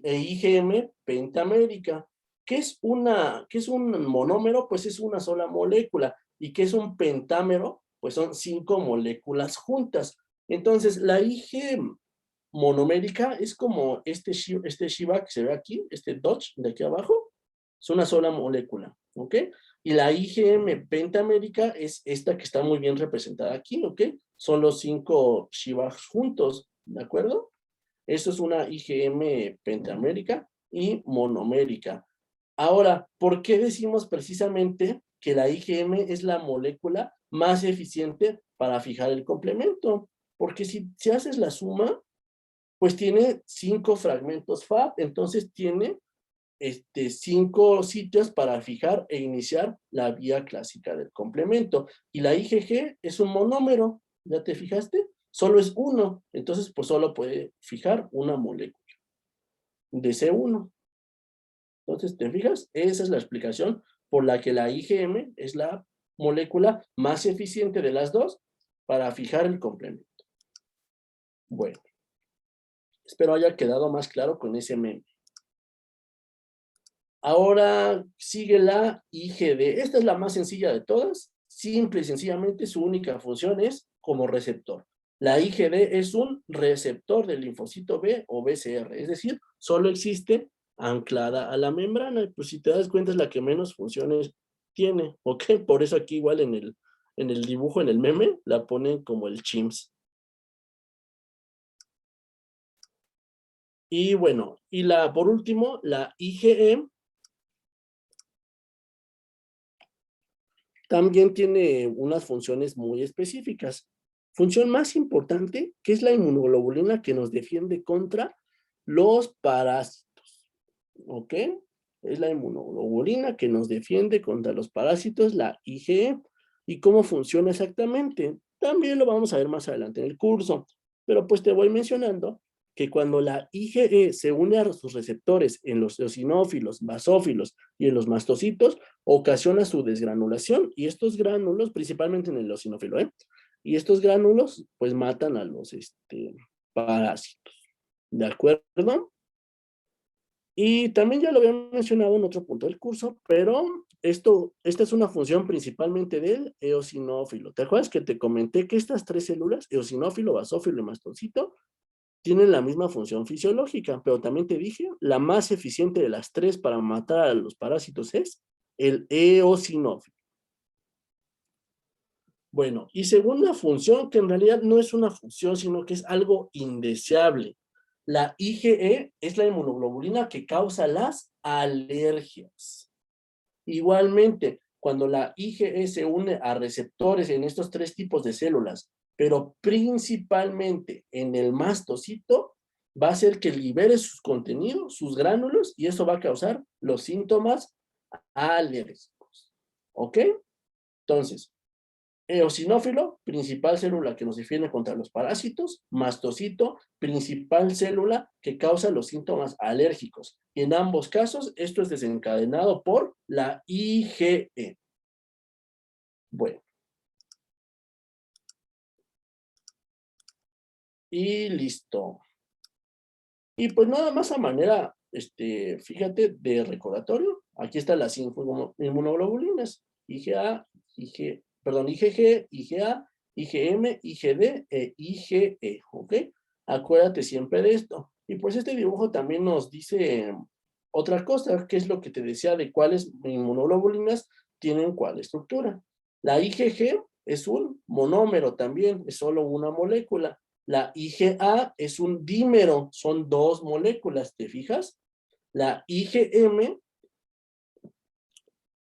[SPEAKER 1] IgM pentamérica. ¿Qué es un monómero? Pues es una sola molécula. ¿Y qué es un pentámero? Pues son 5 moléculas juntas. Entonces, la Ig monomérica es como este Shiva que se ve aquí, este Dodge de aquí abajo, es una sola molécula, ¿ok? Y la IgM pentamérica es esta que está muy bien representada aquí, ¿ok? Son los 5 Shivas juntos, ¿de acuerdo? Eso es una IgM pentamérica y monomérica. Ahora, ¿por qué decimos precisamente que la IgM es la molécula más eficiente para fijar el complemento? Porque si haces la suma, pues tiene 5 fragmentos Fab, entonces tiene 5 sitios para fijar e iniciar la vía clásica del complemento. Y la IgG es un monómero, ¿ya te fijaste? Solo es uno, entonces pues solo puede fijar una molécula de C1. Entonces, ¿te fijas? Esa es la explicación por la que la IgM es la molécula más eficiente de las dos para fijar el complemento. Bueno, espero haya quedado más claro con ese meme. Ahora sigue la IgD. Esta es la más sencilla de todas. Simple y sencillamente su única función es como receptor. La IgD es un receptor del linfocito B o BCR, es decir, solo existe anclada a la membrana. Pues si te das cuenta es la que menos funciones tiene, ¿ok? Por eso aquí igual en el dibujo, en el meme, la ponen como el chimps. Y bueno, por último, la IgE también tiene unas funciones muy específicas. Función más importante, que es la inmunoglobulina que nos defiende contra los parásitos, ¿ok? Es la inmunoglobulina que nos defiende contra los parásitos, la IgE. ¿Y cómo funciona exactamente? También lo vamos a ver más adelante en el curso, pero pues te voy mencionando que cuando la IgE se une a sus receptores en los eosinófilos, basófilos y en los mastocitos, ocasiona su desgranulación y estos gránulos, principalmente en el eosinófilo, y estos gránulos pues matan a los parásitos, ¿de acuerdo? Y también ya lo había mencionado en otro punto del curso, pero esta es una función principalmente del eosinófilo. ¿Te acuerdas que te comenté que estas tres células, eosinófilo, basófilo y mastocito, tienen la misma función fisiológica? Pero también te dije, la más eficiente de las tres para matar a los parásitos es el eosinófilo. Bueno, y segunda función, que en realidad no es una función, sino que es algo indeseable. La IgE es la inmunoglobulina que causa las alergias. Igualmente, cuando la IgE se une a receptores en estos tres tipos de células, pero principalmente en el mastocito, va a hacer que libere sus contenidos, sus gránulos, y eso va a causar los síntomas alérgicos. ¿Ok? Entonces, eosinófilo, principal célula que nos defiende contra los parásitos. Mastocito, principal célula que causa los síntomas alérgicos. Y en ambos casos, esto es desencadenado por la IgE. Bueno, y listo. Y pues nada más a manera, fíjate, de recordatorio. Aquí están las inmunoglobulinas. IgA, IgG, IgA, IgM, IgD e IgE, ¿ok? Acuérdate siempre de esto. Y pues este dibujo también nos dice otra cosa, que es lo que te decía de cuáles inmunoglobulinas tienen cuál estructura. La IgG es un monómero también, es solo una molécula. La IgA es un dímero, son dos moléculas, ¿te fijas? La IgM,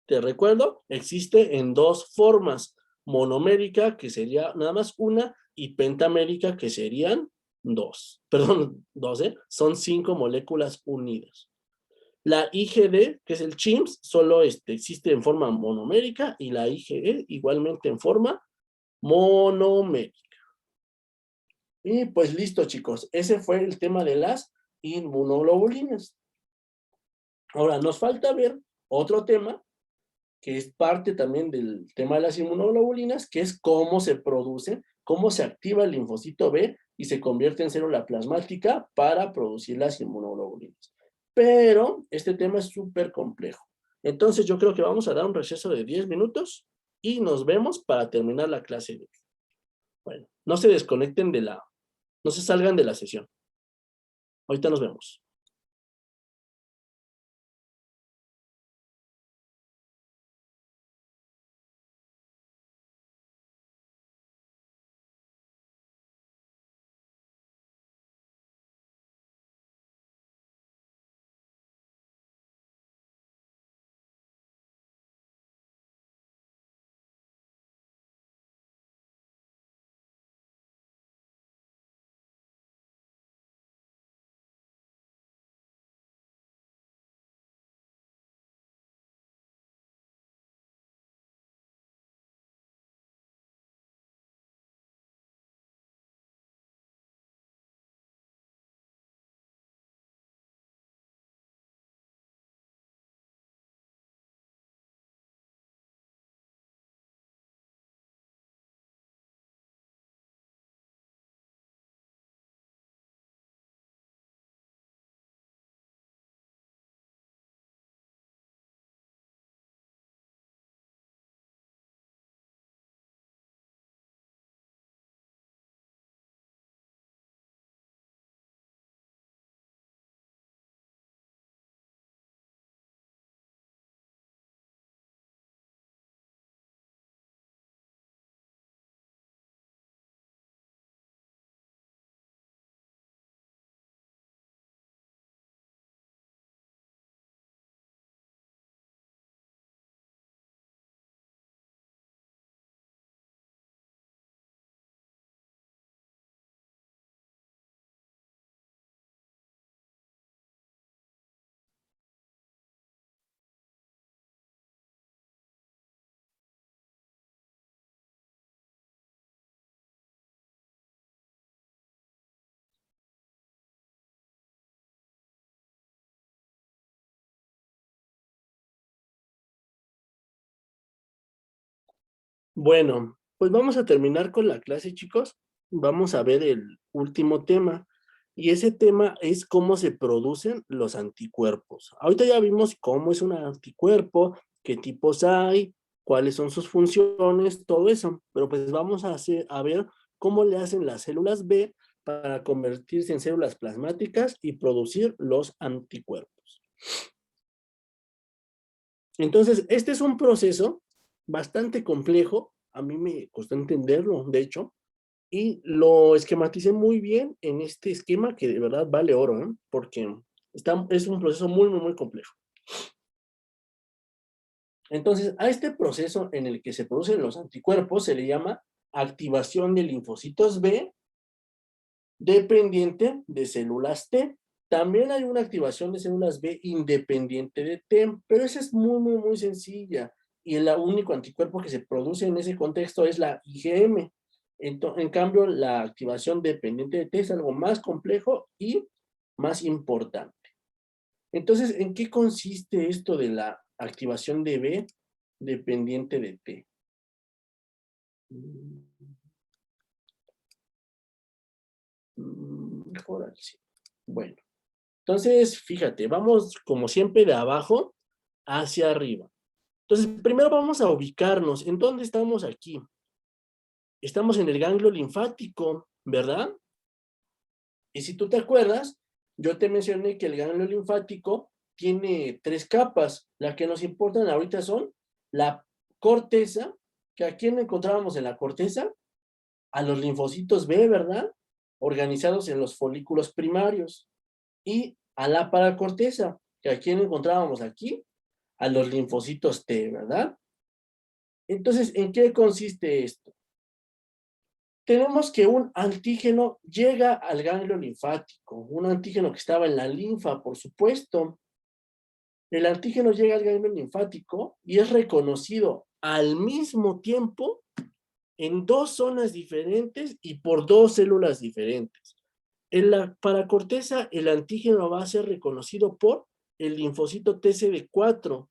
[SPEAKER 1] te recuerdo, existe en dos formas, monomérica, que sería nada más una, y pentamérica, que serían dos. Perdón, dos, ¿eh? Son 5 moléculas unidas. La IgD, que es el CHIMS, solo existe en forma monomérica, y la IgE igualmente en forma monomérica. Y pues listo, chicos. Ese fue el tema de las inmunoglobulinas. Ahora, nos falta ver otro tema que es parte también del tema de las inmunoglobulinas, que es cómo se produce, cómo se activa el linfocito B y se convierte en célula plasmática para producir las inmunoglobulinas. Pero este tema es súper complejo. Entonces yo creo que vamos a dar un receso de 10 minutos y nos vemos para terminar la clase de hoy. Bueno, no se desconecten no se salgan de la sesión. Ahorita nos vemos. Bueno, pues vamos a terminar con la clase, chicos. Vamos a ver el último tema. Y ese tema es cómo se producen los anticuerpos. Ahorita ya vimos cómo es un anticuerpo, qué tipos hay, cuáles son sus funciones, todo eso. Pero pues vamos a ver cómo le hacen las células B para convertirse en células plasmáticas y producir los anticuerpos. Entonces, este es un proceso bastante complejo. A mí me costó entenderlo, de hecho, y lo esquematicé muy bien en este esquema que de verdad vale oro, ¿eh? Porque es un proceso muy, muy, muy complejo. Entonces, a este proceso en el que se producen los anticuerpos se le llama activación de linfocitos B dependiente de células T. También hay una activación de células B independiente de T, pero esa es muy, muy, muy sencilla. Y el único anticuerpo que se produce en ese contexto es la IgM. En cambio, la activación dependiente de T es algo más complejo y más importante. Entonces, ¿en qué consiste esto de la activación de B dependiente de T? Mejor así. Bueno. Entonces, fíjate, vamos como siempre de abajo hacia arriba. Entonces, primero vamos a ubicarnos. ¿En dónde estamos aquí? Estamos en el ganglio linfático, ¿verdad? Y si tú te acuerdas, yo te mencioné que el ganglio linfático tiene 3 capas. Las que nos importan ahorita son la corteza, que ¿a quién encontrábamos en la corteza? A los linfocitos B, ¿verdad? Organizados en los folículos primarios. Y a la paracorteza, que ¿a quién encontrábamos aquí? A los linfocitos T, ¿verdad? Entonces, ¿en qué consiste esto? Tenemos que un antígeno llega al ganglio linfático, un antígeno que estaba en la linfa, por supuesto. El antígeno llega al ganglio linfático y es reconocido al mismo tiempo en 2 zonas diferentes y por 2 células diferentes. En la paracorteza, el antígeno va a ser reconocido por el linfocito TCD4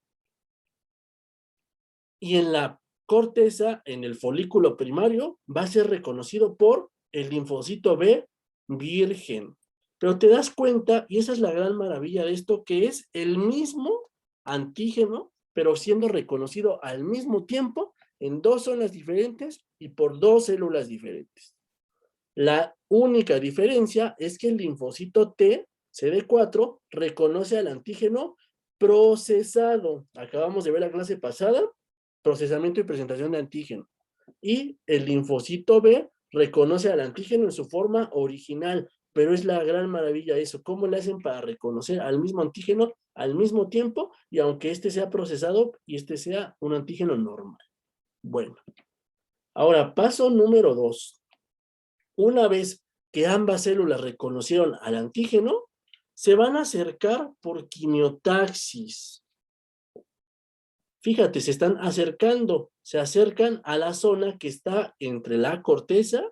[SPEAKER 1] y en la corteza, en el folículo primario, va a ser reconocido por el linfocito B virgen. Pero te das cuenta, y esa es la gran maravilla de esto, que es el mismo antígeno, pero siendo reconocido al mismo tiempo en 2 zonas diferentes y por 2 células diferentes. La única diferencia es que el linfocito T, CD4, reconoce al antígeno procesado. Acabamos de ver la clase pasada, procesamiento y presentación de antígeno. Y el linfocito B reconoce al antígeno en su forma original, pero es la gran maravilla eso, cómo le hacen para reconocer al mismo antígeno al mismo tiempo y aunque este sea procesado y este sea un antígeno normal. Bueno, ahora paso número 2. Una vez que ambas células reconocieron al antígeno, se van a acercar por quimiotaxis. Fíjate, se están acercando, se acercan a la zona que está entre la corteza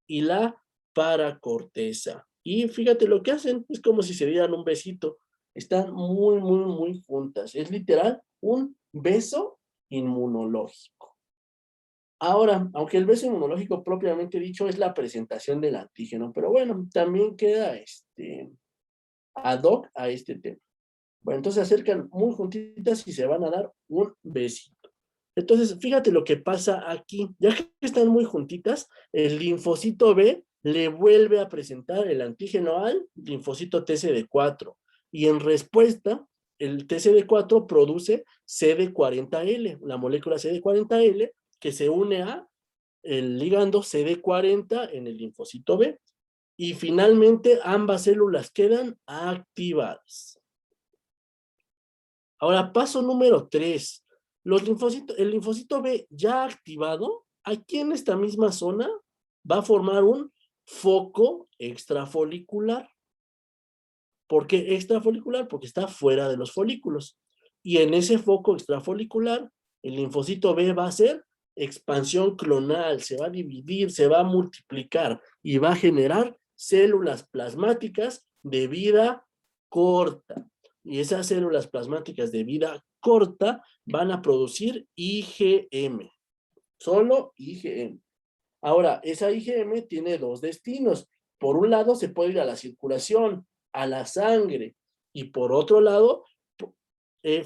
[SPEAKER 1] y la paracorteza. Y fíjate lo que hacen, es como si se dieran un besito. Están muy, muy, muy juntas. Es literal un beso inmunológico. Ahora, aunque el beso inmunológico propiamente dicho es la presentación del antígeno, pero bueno, también queda ad hoc a este tema. Bueno, entonces se acercan muy juntitas y se van a dar un besito. Entonces, fíjate lo que pasa aquí. Ya que están muy juntitas, el linfocito B le vuelve a presentar el antígeno al linfocito TCD4. Y en respuesta, el TCD4 produce CD40L, la molécula CD40L, que se une a el ligando CD40 en el linfocito B. Y finalmente, ambas células quedan activadas. Ahora, paso número 3. El linfocito B ya activado, aquí en esta misma zona, va a formar un foco extrafolicular. ¿Por qué extrafolicular? Porque está fuera de los folículos. Y en ese foco extrafolicular, el linfocito B va a hacer expansión clonal, se va a dividir, se va a multiplicar y va a generar células plasmáticas de vida corta. Y esas células plasmáticas de vida corta van a producir IgM. solo IgM. Ahora, esa IgM tiene dos destinos. Por un lado, se puede ir a la circulación, a la sangre, y por otro lado,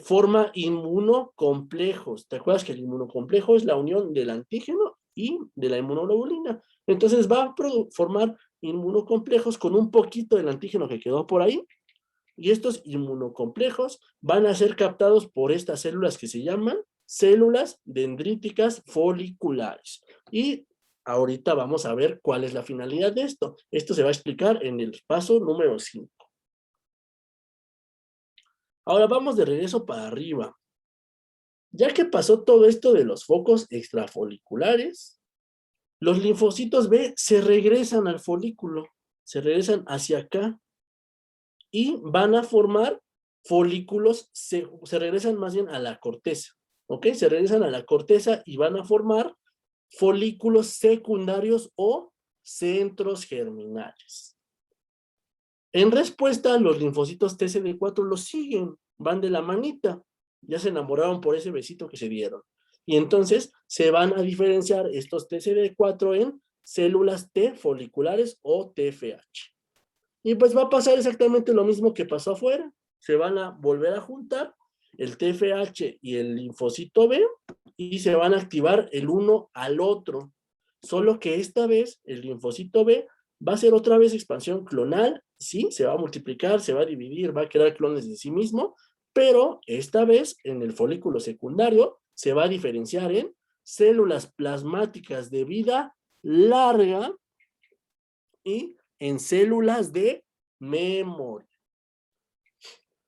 [SPEAKER 1] forma inmunocomplejos. ¿Te acuerdas que el inmunocomplejo es la unión del antígeno y de la inmunoglobulina? Entonces va a formar inmunocomplejos con un poquito del antígeno que quedó por ahí, y estos inmunocomplejos van a ser captados por estas células que se llaman células dendríticas foliculares. Y ahorita vamos a ver cuál es la finalidad de esto. Esto se va a explicar en el paso número 5. Ahora vamos de regreso para arriba. Ya que pasó todo esto de los focos extrafoliculares, los linfocitos B se regresan al folículo, se regresan hacia acá y van a formar folículos, se regresan más bien a la corteza, ¿ok? Se regresan a la corteza y van a formar folículos secundarios o centros germinales. En respuesta, los linfocitos TCD4 los siguen, van de la manita, ya se enamoraron por ese besito que se dieron. Y entonces se van a diferenciar estos TCD4 en células T foliculares o TFH. Y pues va a pasar exactamente lo mismo que pasó afuera. Se van a volver a juntar el TFH y el linfocito B y se van a activar el uno al otro. Solo que esta vez el linfocito B va a hacer otra vez expansión clonal, sí, se va a multiplicar, se va a dividir, va a crear clones de sí mismo, pero esta vez en el folículo secundario se va a diferenciar en células plasmáticas de vida larga y en células de memoria.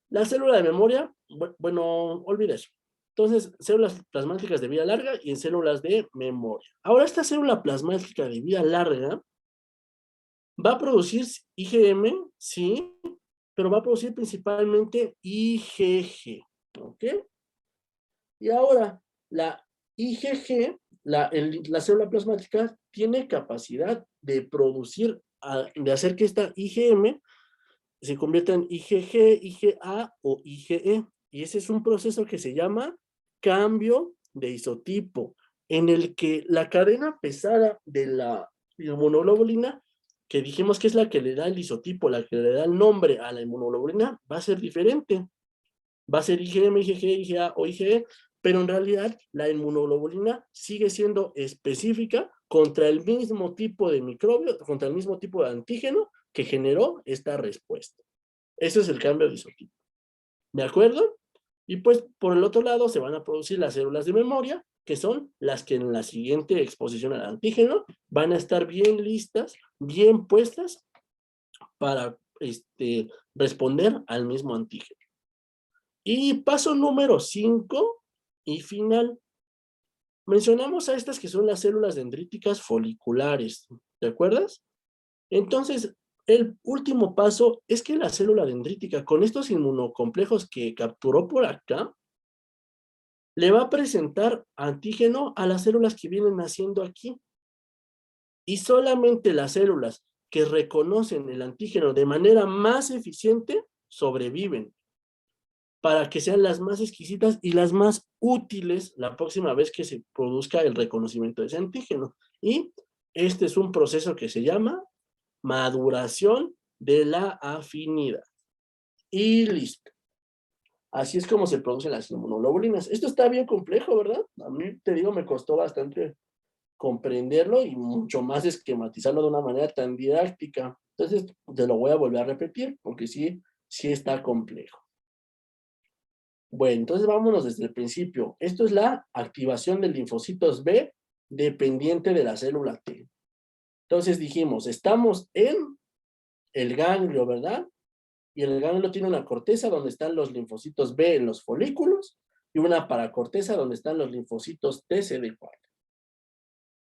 [SPEAKER 1] La célula de memoria, bueno, olvida eso. Entonces, células plasmáticas de vida larga y en células de memoria. Ahora, esta célula plasmática de vida larga va a producir IgM, sí, pero va a producir principalmente IgG, ¿ok? Y ahora, la IgG, la célula plasmática, tiene capacidad de producir, de hacer que esta IgM se convierta en IgG, IgA o IgE. Y ese es un proceso que se llama cambio de isotipo, en el que la cadena pesada de la inmunoglobulina, que dijimos que es la que le da el isotipo, la que le da el nombre a la inmunoglobulina, va a ser diferente. Va a ser IgM, IgG, IgA o IgE, pero en realidad la inmunoglobulina sigue siendo específica contra el mismo tipo de microbio, contra el mismo tipo de antígeno que generó esta respuesta. Ese es el cambio de isotipo. ¿De acuerdo? Y pues por el otro lado se van a producir las células de memoria, que son las que en la siguiente exposición al antígeno van a estar bien listas, bien puestas para responder al mismo antígeno. Y paso número 5 y final. Mencionamos a estas que son las células dendríticas foliculares, ¿te acuerdas? Entonces, el último paso es que la célula dendrítica, con estos inmunocomplejos que capturó por acá, le va a presentar antígeno a las células que vienen naciendo aquí. Y solamente las células que reconocen el antígeno de manera más eficiente sobreviven, para que sean las más exquisitas y las más útiles la próxima vez que se produzca el reconocimiento de ese antígeno. Y este es un proceso que se llama maduración de la afinidad. Y listo. Así es como se producen las inmunoglobulinas. Esto está bien complejo, ¿verdad? A mí, te digo, me costó bastante comprenderlo y mucho más esquematizarlo de una manera tan didáctica. Entonces, te lo voy a volver a repetir porque sí, sí está complejo. Bueno, entonces vámonos desde el principio. Esto es la activación de linfocitos B dependiente de la célula T. Entonces dijimos, estamos en el ganglio, ¿verdad? Y el ganglio tiene una corteza donde están los linfocitos B en los folículos y una paracorteza donde están los linfocitos TCD4.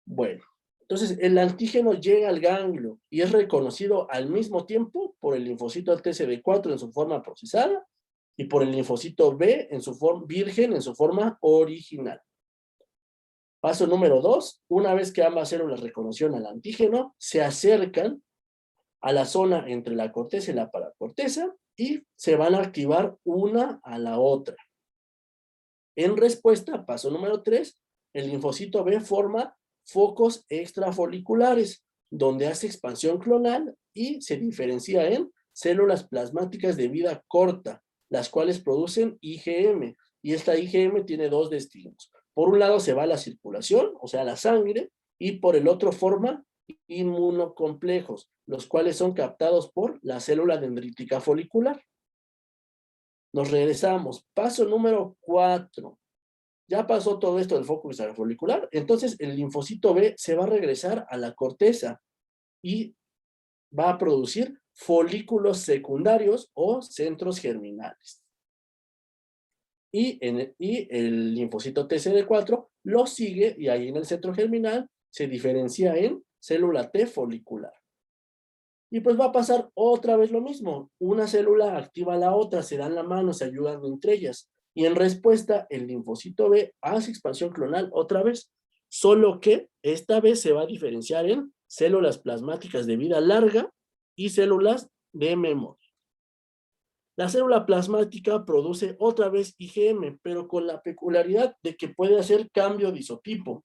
[SPEAKER 1] Bueno, entonces el antígeno llega al ganglio y es reconocido al mismo tiempo por el linfocito TCD4 en su forma procesada y por el linfocito B en su forma virgen, en su forma original. Paso número 2, una vez que ambas células reconocieron al antígeno, se acercan a la zona entre la corteza y la paracorteza y se van a activar una a la otra. En respuesta, paso número 3, El linfocito B forma focos extrafoliculares, donde hace expansión clonal y se diferencia en células plasmáticas de vida corta, las cuales producen IgM. Y esta IgM tiene dos destinos. Por un lado se va a la circulación, o sea, la sangre, y por el otro forma inmunocomplejos, los cuales son captados por la célula dendrítica folicular. Nos regresamos. Paso número 4. Ya pasó todo esto del foco extrafolicular, entonces el linfocito B se va a regresar a la corteza y va a producir folículos secundarios o centros germinales. Y el linfocito TCD4 lo sigue y ahí en el centro germinal se diferencia en célula T folicular. Y pues va a pasar otra vez lo mismo. Una célula activa a la otra, se dan la mano, se ayudan entre ellas. Y en respuesta, el linfocito B hace expansión clonal otra vez. Solo que esta vez se va a diferenciar en células plasmáticas de vida larga y células de memoria. La célula plasmática produce otra vez IgM, pero con la peculiaridad de que puede hacer cambio de isotipo.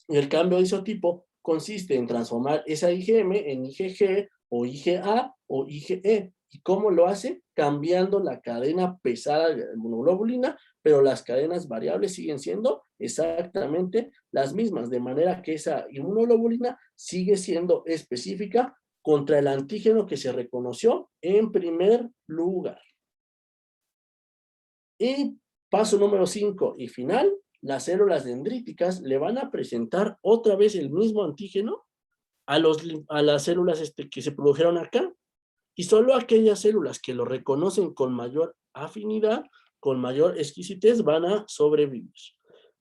[SPEAKER 1] Y el cambio de isotipo consiste en transformar esa IgM en IgG o IgA o IgE. ¿Y cómo lo hace? Cambiando la cadena pesada de la inmunoglobulina, pero las cadenas variables siguen siendo exactamente las mismas, de manera que esa inmunoglobulina sigue siendo específica contra el antígeno que se reconoció en primer lugar. Y paso número 5 y final, las células dendríticas le van a presentar otra vez el mismo antígeno a las células que se produjeron acá, y solo aquellas células que lo reconocen con mayor afinidad, con mayor exquisitez, van a sobrevivir.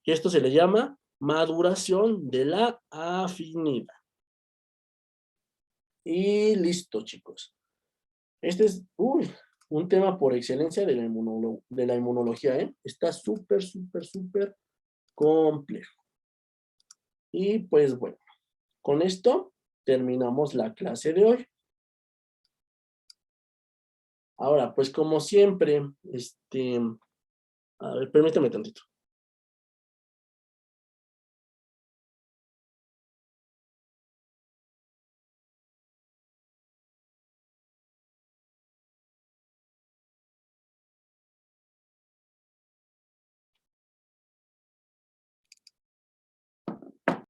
[SPEAKER 1] Y esto se le llama maduración de la afinidad. Y listo, chicos. Este es un tema por excelencia de la inmunología, ¿eh? Está súper, súper, súper complejo. Y pues bueno, con esto terminamos la clase de hoy. Ahora, pues como siempre, a ver, permítame tantito.